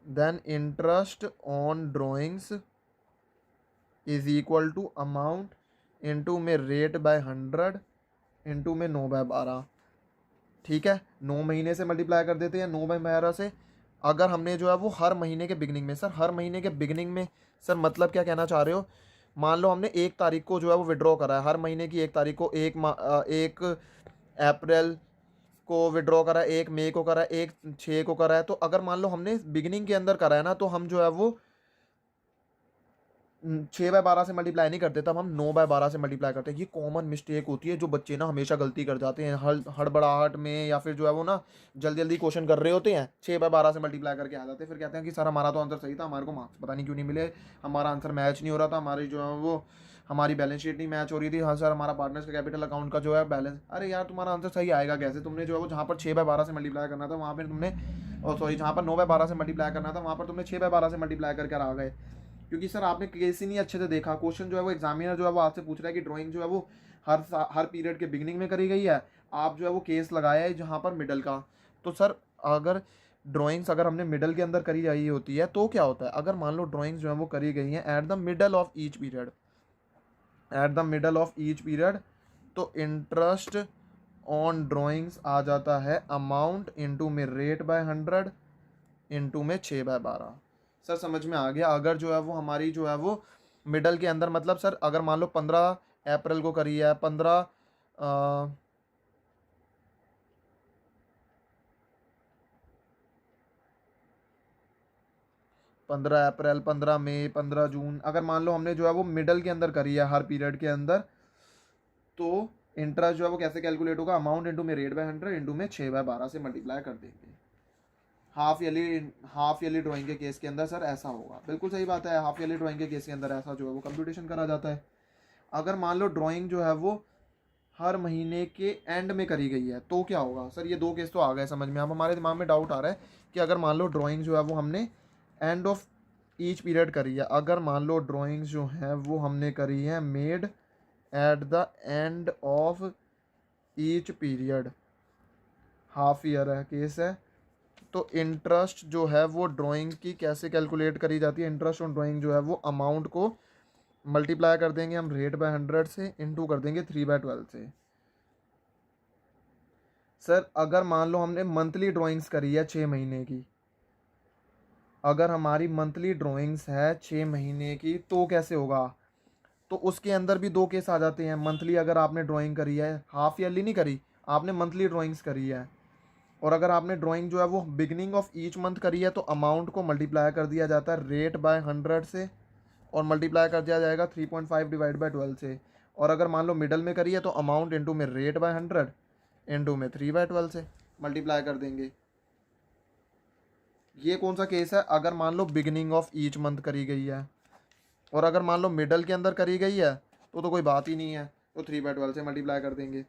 then interest on drawings is equal to amount into में रेट बाय 100 इंटू में 9/12। ठीक है, 9 महीने से मल्टीप्लाई कर देते हैं, 9/12 से। अगर हमने जो है वो हर महीने के बिगिनिंग में, सर हर महीने के बिगिनिंग में सर मतलब क्या कहना चाह रहे हो? मान लो हमने 1 तारीख को जो है वो विड्रॉ करा है, हर महीने की 1 तारीख को, 1 अप्रैल को विड्रॉ करा है, 1 मई को करा है, 1/6 को करा है। तो अगर मान लो हमने बिगिनिंग के अंदर करा है ना, तो हम जो है वो 6/12 से मल्टीप्लाई नहीं करते, तब हम 9/12 से मल्टीप्लाई करते हैं। ये कॉमन मिस्टेक होती है जो बच्चे ना हमेशा गलती कर जाते हैं, हड़बड़ाहट में, या फिर जो है वो ना जल्दी जल्दी क्वेश्चन कर रहे होते हैं, 6/12 से मल्टीप्लाई करके आ जाते हैं, फिर कहते हैं कि सर हमारा तो आंसर सही था, हमारे को मार्क्स पता नहीं क्यों नहीं मिले, हमारा आंसर मैच नहीं हो रहा था, हमारी जो है वो हमारी बैलेंस शीट नहीं मैच हो रही थी, हाँ सर हमारा पार्टनर्स का कैपिटल अकाउंट का जो है बैलेंस। अरे यार तुम्हारा आंसर सही आएगा कैसे? तुमने जो है वो जहाँ पर 6/12 से मल्टीप्लाई करना था वहाँ पर तुमने, और सॉरी जहाँ पर 9/12 से मल्टीप्लाई करना था वहाँ पर तुमने 6/12 से मल्टीप्लाई करके आ गए, क्योंकि सर आपने केस ही नहीं अच्छे से देखा। क्वेश्चन जो है वो एग्जामिनर जो है वो आपसे पूछ रहा है कि ड्राइंग जो है वो हर पीरियड के बिगिनिंग में करी गई है, आप जो है वो केस लगाया है जहाँ पर मिडल का। तो सर अगर ड्राइंग्स अगर हमने मिडल के अंदर करी जाई होती है तो क्या होता है? अगर मान लो ड्राइंग्स जो है वो करी गई हैं at the middle of each period, at the middle of each period, तो इंटरेस्ट ऑन ड्राइंग्स आ जाता है अमाउंट इंटू में रेट बाय 100 इंटू में 6/12। सर समझ में आ गया। अगर जो है वो हमारी जो है वो मिडल के अंदर, मतलब सर अगर मान लो 15 अप्रैल को करी है, 15 अप्रैल, 15 मई, 15 जून, अगर मान लो हमने जो है वो मिडल के अंदर करी है हर पीरियड के अंदर, तो इंटरेस्ट जो है वो कैसे कैलकुलेट होगा? अमाउंट इंटू में रेट बाय 100 इंटू में 6/12 से मल्टीप्लाई कर देंगे। हाफ ईयरली ड्राइंग के केस के अंदर सर ऐसा होगा। बिल्कुल सही बात है, हाफ ईयरली ड्राइंग के केस के अंदर ऐसा जो है वो कंप्यूटेशन करा जाता है। अगर मान लो ड्राइंग जो है वो हर महीने के एंड में करी गई है तो क्या होगा? सर ये 2 केस तो आ गए समझ में। अब हमारे दिमाग में डाउट आ रहा है कि अगर मान लो ड्राइंग जो है वो हमने एंड ऑफ ईच पीरियड करी है, अगर मान लो ड्राइंग्स जो है वो हमने करी है made at the end of each period, half year है केस है, तो इंटरेस्ट जो है वो ड्राइंग की कैसे कैलकुलेट करी जाती है? इंटरेस्ट ऑन ड्राइंग जो है वो अमाउंट को मल्टीप्लाई कर देंगे हम रेट बाय 100 से, इंटू कर देंगे 3/12 से। सर अगर मान लो हमने मंथली ड्राइंग्स करी है 6 महीने की, अगर हमारी मंथली ड्राइंग्स है 6 महीने की तो कैसे होगा? तो उसके अंदर भी 2 केस आ जाते हैं। मंथली अगर आपने ड्राइंग करी है, हाफ ईयरली नहीं करी, आपने मंथली ड्राइंग्स करी है, और अगर आपने ड्राइंग जो है वो बिगिनिंग ऑफ ईच मंथ करी है, तो अमाउंट को मल्टीप्लाई कर दिया जाता है रेट बाय 100 से, और मल्टीप्लाई कर दिया जाएगा 3.5 डिवाइड बाय 12 से। और अगर मान लो मिडल में करी है तो अमाउंट इंटू में रेट बाय 100 इंटू में 3/12 से मल्टीप्लाई कर देंगे। ये कौन सा केस है? अगर मान लो बिगिनिंग ऑफ ईच मंथ करी गई है, और अगर मान लो मिडल के अंदर करी गई है तो कोई बात ही नहीं है, तो 3/12 से मल्टीप्लाई कर देंगे।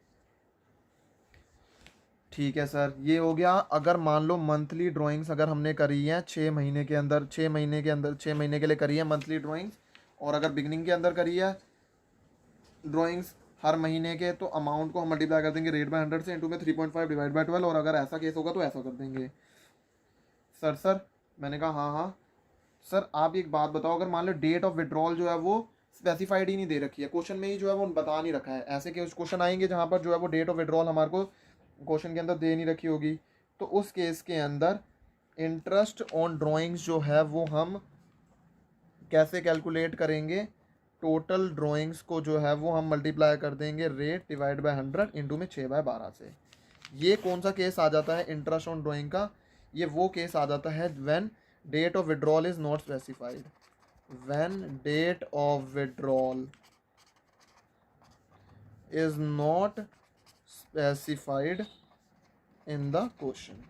ठीक है सर, ये हो गया। अगर मान लो मंथली ड्राइंग्स अगर हमने करी है 6 महीने के अंदर, 6 महीने के अंदर, 6 महीने के लिए करी है मंथली ड्राइंग्स, और अगर बिगनिंग के अंदर करी है ड्राइंग्स हर महीने के, तो अमाउंट को हम मल्टीप्लाई कर देंगे रेट बाय 100 से, इंटू में 3.5 डिवाइड बाय 12, और अगर ऐसा केस होगा तो ऐसा कर देंगे। सर मैंने कहा हाँ हाँ। सर आप एक बात बताओ, अगर मान लो डेट ऑफ विड्रॉल जो है वो स्पेसिफाइड ही नहीं दे रखी है, क्वेश्चन में ही जो है वो बता नहीं रखा है, ऐसे के उस क्वेश्चन आएंगे जहाँ पर जो है वो डेट ऑफ विड्रॉल हमारे को क्वेश्चन के अंदर दे नहीं रखी होगी, तो उस केस के अंदर इंटरेस्ट ऑन ड्राइंग्स जो है वो हम कैसे कैलकुलेट करेंगे? टोटल ड्राइंग्स को जो है वो हम मल्टीप्लाई कर देंगे रेट डिवाइड बाय 100 इंटू में 6/12 से। ये कौन सा केस आ जाता है इंटरेस्ट ऑन ड्राइंग का? ये वो केस आ जाता है when date of withdrawal is not specified. When date of withdrawal is not specified in the question.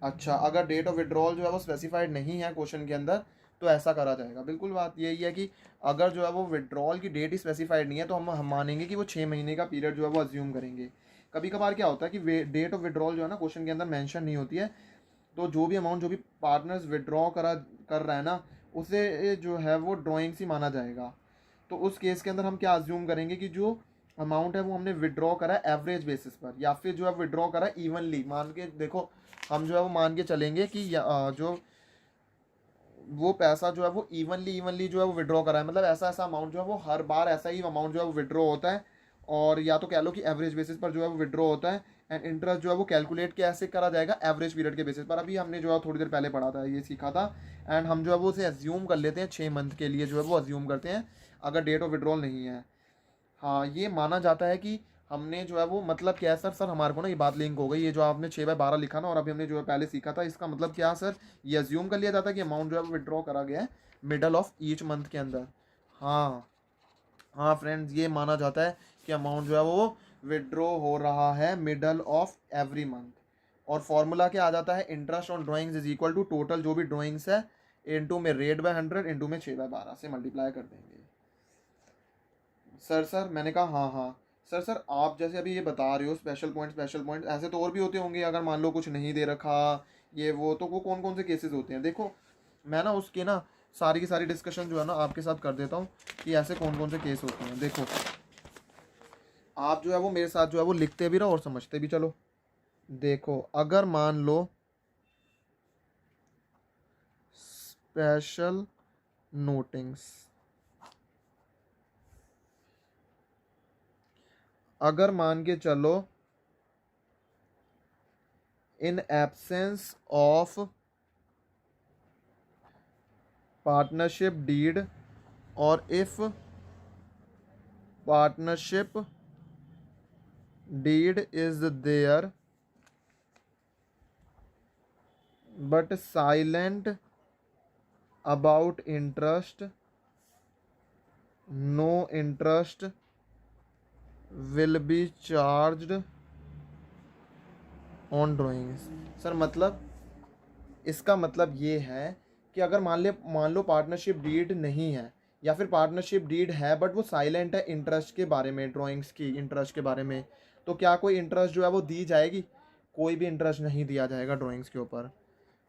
अच्छा, अगर डेट ऑफ विड्रॉल जो है वो स्पेसिफाइड नहीं है क्वेश्चन के अंदर तो ऐसा करा जाएगा। बिल्कुल बात यही है कि अगर जो है वो विड्रॉल की डेट ही स्पेसिफाइड नहीं है तो हम मानेंगे कि वो 6 महीने का पीरियड जो है वो अज्यूम करेंगे। कभी कभार क्या होता है कि डेट ऑफ विड्रॉल जो है ना क्वेश्चन के अंदर मेंशन नहीं होती है, तो जो भी अमाउंट जो भी पार्टनर्स विड्रॉ कर रहा है ना उसे जो है वो ड्राइंग्स ही माना जाएगा। तो उस केस के अंदर हम क्या अज्यूम करेंगे कि जो अमाउंट है वो हमने विड्रॉ करा है एवरेज बेसिस पर, या फिर जो है विड्रॉ करा है इवनली। मान के देखो, हम जो है वो मान के चलेंगे कि जो वो पैसा जो है वो इवनली जो है वो विड्रॉ करा है, मतलब ऐसा अमाउंट जो है वो हर बार ऐसा ही अमाउंट जो है वो विड्रॉ होता है, और या तो कह लो कि एवरेज बेसिस पर जो है वो विड्रॉ होता है। एंड इंटरेस्ट जो है वो कैलकुलेट कैसे करा जाएगा? एवरेज पीरियड के बेसिस पर। अभी हमने जो है थोड़ी देर पहले पढ़ा था, ये सीखा था। एंड हम जो है वो उसे अज्यूम कर लेते हैं 6 मंथ के लिए जो है वो अज्यूम करते हैं अगर डेट ऑफ विड्रॉल नहीं है। हाँ, ये माना जाता है कि हमने जो है वो मतलब क्या है सर हमारे को ना ये बात लिंक हो गई, ये जो आपने 6/12 लिखा ना और अभी हमने जो है पहले सीखा था, इसका मतलब क्या सर? ये अज्यूम कर लिया जाता है कि अमाउंट जो है वो विड्रॉ करा गया है मिडल ऑफ ईच मंथ के अंदर। हाँ हाँ फ्रेंड्स, ये माना जाता है कि अमाउंट जो है वो विड्रॉ हो रहा है मिडल ऑफ एवरी मंथ। और फॉर्मूला क्या आ जाता है? Interest on drawings is equal to total जो भी ड्राइंग्स है इंटू में रेट बाय 100 इंटू में 6/12 से मल्टीप्लाई कर देंगे। सर मैंने कहा हाँ हाँ। सर आप जैसे अभी ये बता रहे हो स्पेशल पॉइंट, ऐसे तो और भी होते होंगे। अगर मान लो कुछ नहीं दे रखा ये वो, तो वो कौन कौन से केसेस होते हैं? देखो, मैं ना उसके ना सारी की सारी डिस्कशन जो है ना आपके साथ कर देता हूँ कि ऐसे कौन कौन से केस होते हैं। देखो, आप जो है वो मेरे साथ जो है वो लिखते भी रहो और समझते भी चलो। देखो, अगर मान लो स्पेशल नोटिंग्स, अगर मान के चलो in absence of partnership deed और if partnership deed is there but silent about interest, no interest will be charged on drawings. Sir मतलब इसका मतलब ये है कि अगर मान लो पार्टनरशिप डीड नहीं है, या फिर पार्टनरशिप डीड है बट वो साइलेंट है इंटरेस्ट के बारे में, ड्राइंग्स की इंटरेस्ट के बारे में, तो क्या कोई इंटरेस्ट जो है वो दी जाएगी? कोई भी इंटरेस्ट नहीं दिया जाएगा ड्राइंग्स के ऊपर।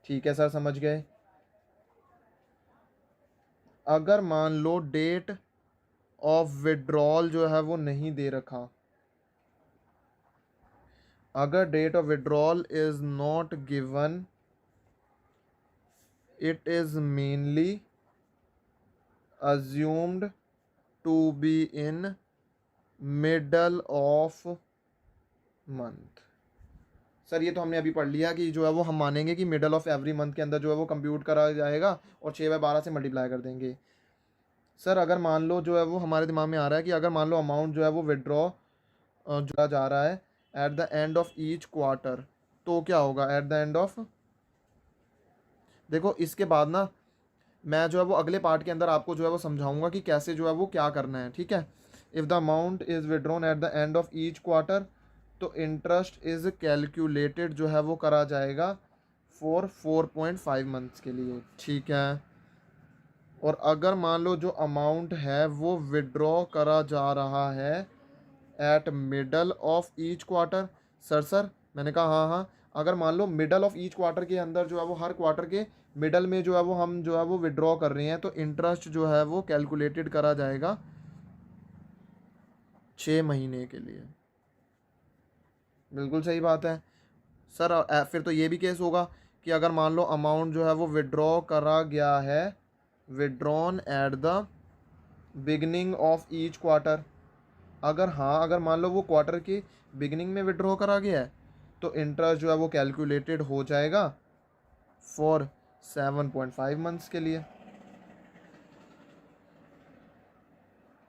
ठीक है सर, समझ गए। अगर मान लो डेट ऑफ विड्रॉल जो है वो नहीं दे रखा, अगर date of withdrawal is not given, it is mainly assumed to be in middle of month। Sir ये तो हमने अभी पढ़ लिया कि जो है वो हम मानेंगे कि मिडल ऑफ एवरी मंथ के अंदर जो है वो कंप्यूट करा जाएगा और 6/12 से मल्टीप्लाई कर देंगे। सर अगर मान लो जो है वो हमारे दिमाग में आ रहा है कि अगर मान लो अमाउंट जो है वो विड्रॉ जो जा रहा है at the end of each quarter, तो क्या होगा एट द एंड ऑफ? देखो, इसके बाद ना मैं जो है वो अगले पार्ट के अंदर आपको जो है वो समझाऊंगा कि कैसे जो है वो क्या करना है। ठीक है, if the amount is withdrawn at the end of each quarter, तो इंटरेस्ट इज़ कैलकुलेटेड जो है वो करा जाएगा फॉर 4.5 मंथ्स के लिए। ठीक है, और अगर मान लो जो अमाउंट है वो विड्रॉ करा जा रहा है eight middle of each quarter. Sir मैंने कहा हाँ हाँ। अगर मान लो मिडल ऑफ ईच क्वार्टर के अंदर जो है वो हर क्वार्टर के मिडल में जो है वो हम जो है वो विड्रॉ कर रहे हैं, तो इंटरेस्ट जो है वो कैलकुलेटेड करा जाएगा 6 महीने के लिए। बिल्कुल सही बात है। सर फिर तो ये भी केस होगा कि अगर मान लो अमाउंट जो है वो विड्रॉ करा गया है, withdrawn at the beginning of each quarter, अगर हाँ, अगर मान लो वो क्वार्टर की बिगनिंग में विड्रॉ करा गया है तो इंटरेस्ट जो है वो कैलकुलेटेड हो जाएगा फॉर 7.5 मंथ्स के लिए।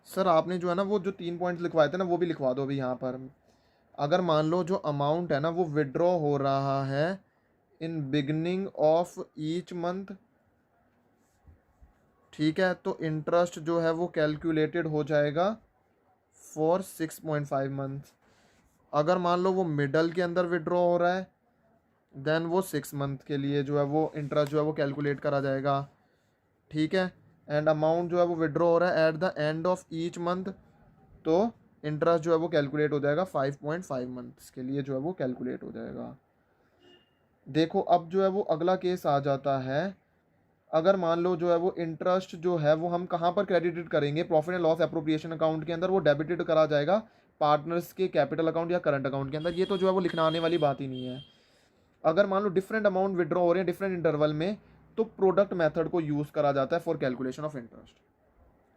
सर आपने जो है ना वो जो 3 पॉइंट्स लिखवाए थे ना वो भी लिखवा दो अभी यहाँ पर। अगर मान लो जो अमाउंट है ना वो विड्रॉ हो रहा है इन बिगनिंग ऑफ ईच मंथ, ठीक है, तो इंटरेस्ट जो है वो कैलकुलेटेड हो जाएगा फॉर 6.5 मंथ। अगर मान लो वो मिडल के अंदर विड्रॉ हो रहा है देन वो 6 मंथ के लिए जो है वो इंटरेस्ट जो है वो कैलकुलेट करा जाएगा, ठीक है। एंड अमाउंट जो है वो विड्रॉ हो रहा है at the end of each month, तो इंटरेस्ट जो है वो कैलकुलेट हो जाएगा 5.5 मंथ्स के लिए जो है वो कैलकुलेट हो जाएगा। देखो अब जो है वो अगला केस आ जाता है, अगर मान लो जो है वो इंटरेस्ट जो है वो हम कहाँ पर क्रेडिटेड करेंगे, profit and loss appropriation account के अंदर वो डेबिटेड करा जाएगा पार्टनर्स के कैपिटल अकाउंट या करंट अकाउंट के अंदर। ये तो जो है वो लिखना आने वाली बात ही नहीं है। अगर मान लो डिफरेंट अमाउंट विड्रॉ हो रहे हैं डिफरेंट इंटरवल में, तो प्रोडक्ट मेथड को यूज़ करा जाता है फॉर कैलकुलेशन ऑफ इंटरेस्ट।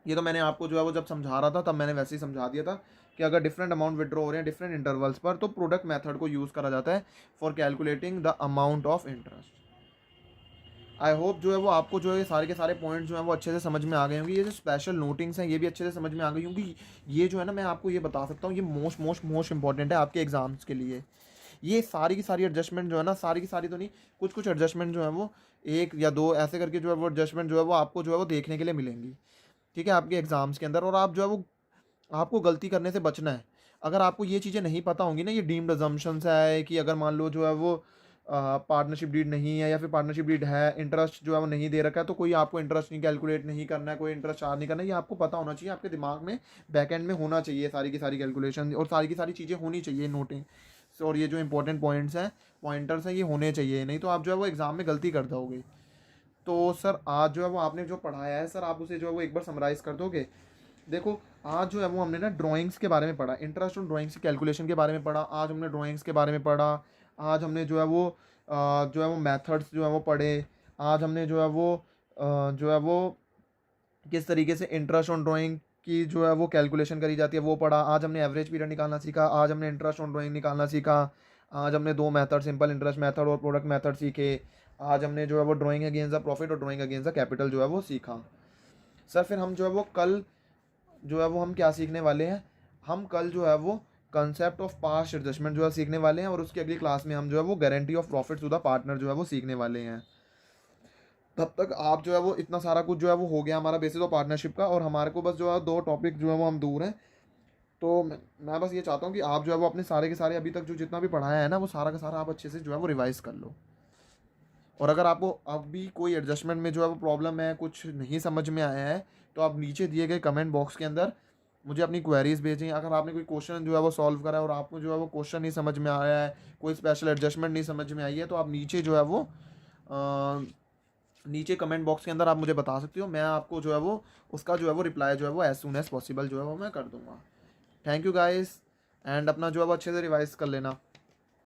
ये तो मैंने आपको जो है वो जब समझा रहा था तब मैंने वैसे ही समझा दिया था कि अगर डिफरेंट अमाउंट विड्रॉ हो रहे हैं डिफरेंट इंटरवल्स पर तो प्रोडक्ट मेथड को यूज़ करा जाता है for calculating the amount of interest. I hope जो है वो आपको जो है सारे के सारे पॉइंट्स जो हैं वो अच्छे से समझ में आ गए होंगे। ये जो स्पेशल नोटिंग्स हैं ये भी अच्छे से समझ में आ गई होंगी। ये जो है ना मैं आपको ये बता सकता हूँ ये मोस्ट इंपॉर्टेंट है आपके एग्जाम्स के लिए। ये सारी की सारी एडजस्टमेंट जो है ना, सारी की सारी तो नहीं, कुछ कुछ एडजस्टमेंट जो है वो 1 या 2 ऐसे करके जो है वो एडजस्टमेंट जो है वो आपको जो है वो देखने के लिए मिलेंगी, ठीक है, आपके एग्जाम्स के अंदर। और आप जो है वो आपको गलती करने से बचना है। अगर आपको ये चीज़ें नहीं पता होंगी ना, ये डीम्ड अजम्पशंस है कि अगर मान लो जो है वो पार्टनरशिप डीड नहीं है या फिर पार्टनरशिप डीड है, इंटरेस्ट जो है वो नहीं दे रखा है, तो कोई आपको इंटरेस्ट नहीं कैलकुलेट नहीं करना है, कोई इंटरेस्ट चार्ज नहीं करना है, ये आपको पता होना चाहिए, आपके दिमाग में बैक एंड में होना चाहिए सारी की सारी कैलकुलेशन और सारी की सारी चीज़ें होनी चाहिए नोटिंग। और ये जो इंपॉर्टेंट पॉइंट्स हैं पॉइंटर्स हैं ये होने चाहिए, नहीं तो आप जो है वो एग्ज़ाम में गलती कर दोगे। तो सर आज जो है वो आपने जो पढ़ाया है सर आप उसे जो है वो एक बार समराइज कर दोगे। देखो आज जो है वो हमने ना ड्राइंग्स के बारे में पढ़ा, इंटरेस्ट ऑन ड्राइंग्स की कैलकुलेशन के बारे में पढ़ा, आज हमने ड्राइंग्स के बारे में पढ़ा, आज हमने जो है वो मेथड्स जो है वो पढ़े, आज हमने जो है वो किस तरीके से इंटरेस्ट ऑन ड्राइंग की जो है वो कैलकुलेशन करी जाती है वो पढ़ा, आज हमने एवरेज पीरियड निकालना सीखा, आज हमने इंटरेस्ट ऑन ड्राइंग निकालना सीखा, आज हमने 2 मेथड सिंपल इंटरेस्ट मेथड और प्रोडक्ट मेथड सीखे, आज हमने जो है वो ड्राइंग अगेंस्ट द प्रॉफिट और ड्राइंग अगेंस्ट द कैपिटल जो है वो सीखा। सर फिर हम जो है वो कल जो है वो हम क्या सीखने वाले हैं, हम कल जो है वो कंसेप्ट ऑफ पास्ट एडजस्टमेंट जो है सीखने वाले हैं और उसकी अगली क्लास में हम जो है वो guarantee of profit to the partner जो है वो सीखने वाले हैं। तब तक आप जो है वो इतना सारा कुछ जो है वो हो गया हमारा बेसिस ऑफ पार्टनरशिप का, और हमारे को बस जो है 2 टॉपिक जो है वो हम दूर हैं। तो मैं बस ये चाहता हूँ कि आप जो है वो अपने सारे के सारे अभी तक जो जितना भी पढ़ाया है ना वो सारा का सारा आप अच्छे से जो है वो रिवाइज कर लो। और अगर आपको अभी कोई एडजस्टमेंट में जो है वो प्रॉब्लम है, कुछ नहीं समझ में आया है, तो आप नीचे दिए गए कमेंट बॉक्स के अंदर मुझे अपनी क्वेरीज भेजें। अगर आपने कोई क्वेश्चन जो है वो सॉल्व करा है और आपको जो है वो क्वेश्चन नहीं समझ में आया है, कोई स्पेशल एडजस्टमेंट नहीं समझ में आई है, तो आप नीचे जो है वो नीचे कमेंट बॉक्स के अंदर आप मुझे बता सकते हो। मैं आपको जो है वो उसका जो है वो रिप्लाई जो है वो एज सून एज पॉसिबल जो है वो मैं कर दूँगा। थैंक यू गाइस, एंड अपना जो है वो अच्छे से रिवाइज कर लेना।